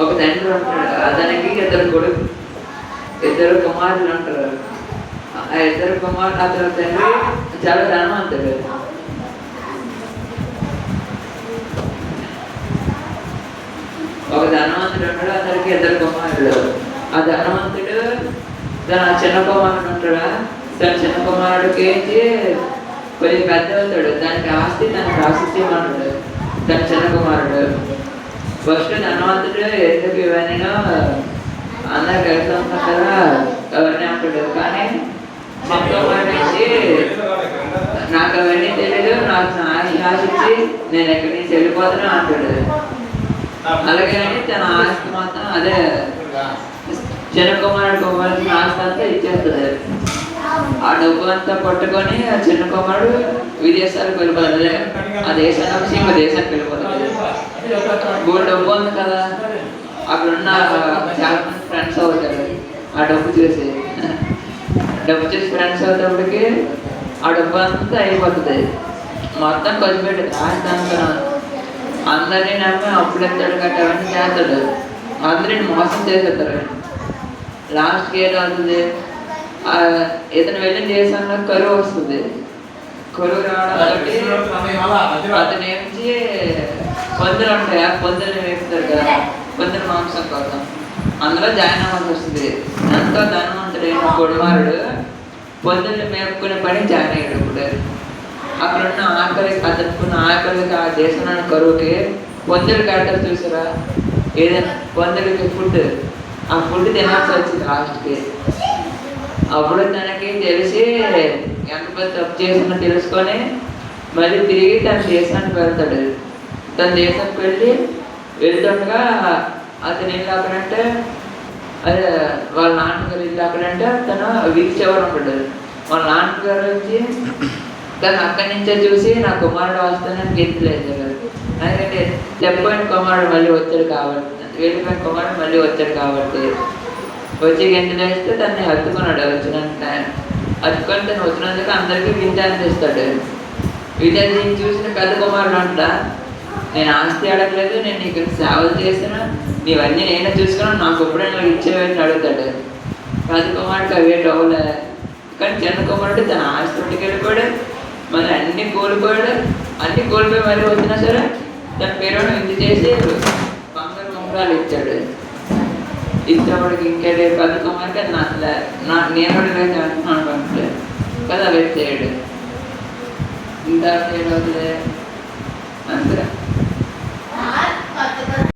ఒక తండ్రి ఉంటాడు, అతనికి ఇద్దరు కుమారులు ఉంటారు. ఆ ఇద్దరు కుమారులు అతని తండ్రి చాలా ధనవంతుడు. ఒక ధనవంతుడు ఉంటాడు, అతనికి ఇద్దరు కుమారులు. ఆ ధనవంతుడు తన చిన్న కుమారుడు ఉంటాడా, తన చిన్న కుమారుడికి కొంచెం పెద్ద అవుతాడు, దానికి ఆస్తి తనకు రాసిచ్చేయమంటాడు తన చిన్న కుమారుడు. ఫస్ట్ ధనవంతుడు ఎందుకు ఇవన్నీ అందరు కలిసి ఉంటాం కదా అవన్నీ అంటాడు. కానీ చిన్న కుమారుడు నుంచి నాకు అవన్నీ తెలియదు, నాకు ఆశించి నేను ఎక్కడి నుంచి వెళ్ళిపోతాను అంటాడు. అలాగే అని తన ఆస్తి మాత్రం అదే చిన్న కుమారుడికి ఇవ్వాల్సిన ఆస్తి అంతా ఇచ్చేస్తుంది. ఆ డబ్బు అంతా పట్టుకొని ఆ చిన్న కుమారుడు విదేశాలకు వెళ్ళిపోతుంది. ఆ దేశాన్ని వచ్చి ఇంకో దేశానికి వెళ్ళిపోతుంది. మూడు డబ్బు ఉంది కదా, అక్కడున్న చాలా మంది ఫ్రెండ్స్ అవుతారు. ఆ డబ్బు చూసి ఫ్రెండ్స్ అవుతాడికి ఆ డబ్బు అంతా అయిపోతుంది. మొత్తం ఖర్చు పెట్టదు ఆస్తి అంతా. అందరినీ నమ్మి అప్పులు ఎత్తాడు కట్టవన్నీ చేస్తాడు. అందరిని మోసం చేసేస్తారు. లాస్ట్కి ఏదవుతుంది, ఇతను వెళ్ళిన దేశంలో కరువు వస్తుంది. కరువు రావడానికి అతను ఏమించి పందులు ఉంటాయి, ఆ పందులు వేస్తారు కదా, పందుల మాంసం కోసం అందులో జాయిన్ అవ్వాల్సి వస్తుంది. ఎంతో ధనవంతుడైన కుమారుడు పందుల్ని మేపుకునే పని జాయిన్ అయ్యాడు. ఇప్పుడు అక్కడున్న అతనుకున్న ఆకలికి ఆ దేశంలోని కరువుకి పందులు కట్టరు చూసారా, ఏదైనా పందులకి ఫుడ్, ఆ ఫుడ్ తినాల్సి వచ్చింది లాస్ట్కి. అప్పుడు తనకి తెలిసి ఎంత పెద్ద తప్పు చేసినా తెలుసుకొని మళ్ళీ తిరిగి తన దేశానికి వెళ్తాడు. తన దేశానికి వెళ్తుండగా అతను ఇల్లు అక్కడంటే అదే వాళ్ళ నాన్నగారు ఇల్లు అక్కడంటే తను వీధి చివర ఉంటాడు. వాళ్ళ నాన్నగారు వచ్చి తను అక్కడి నుంచే చూసి నా కుమారుడు వస్తానని గెంతులేదు. ఎందుకంటే చెప్పిన కుమారుడు మళ్ళీ వచ్చాడు కాబట్టి, వెళ్ళిపోయిన కుమారుడు మళ్ళీ వచ్చాడు కాబట్టి వచ్చి గెంతులు వేస్తే తనని హత్తుకున్నాడు. హత్తుకొని తను వచ్చినందుకు అందరికీ వింత అందిస్తాడు. వింత చూసిన పెద్ద కుమారుడు అంట, నేను ఆస్తి అడగలేదు, నేను నీకు సేవలు చేసిన, నీవన్నీ నేనే చూసుకున్నాను, నాకు ఎప్పుడైనా ఇచ్చేవని అడుగుతాడు. పెద్ద కుమారుడికి అవే డౌలే. కానీ చిన్న కుమారుడు తన ఆస్తికి వెళ్ళిపోయాడు, మళ్ళీ అన్ని కోల్పోయాడు. అన్ని కోల్పోయి మళ్ళీ వచ్చినా సరే తన పేరును విందు చేసి బంగారు ఉంగరాలు ఇచ్చాడు. ఇచ్చేవాడికి ఇంకా పెద్ద కుమారుడికి నేను అడగలేదు అంటున్నాను కదా, వ్యక్తి ఇంకా ఏడవుతుంది అంతే.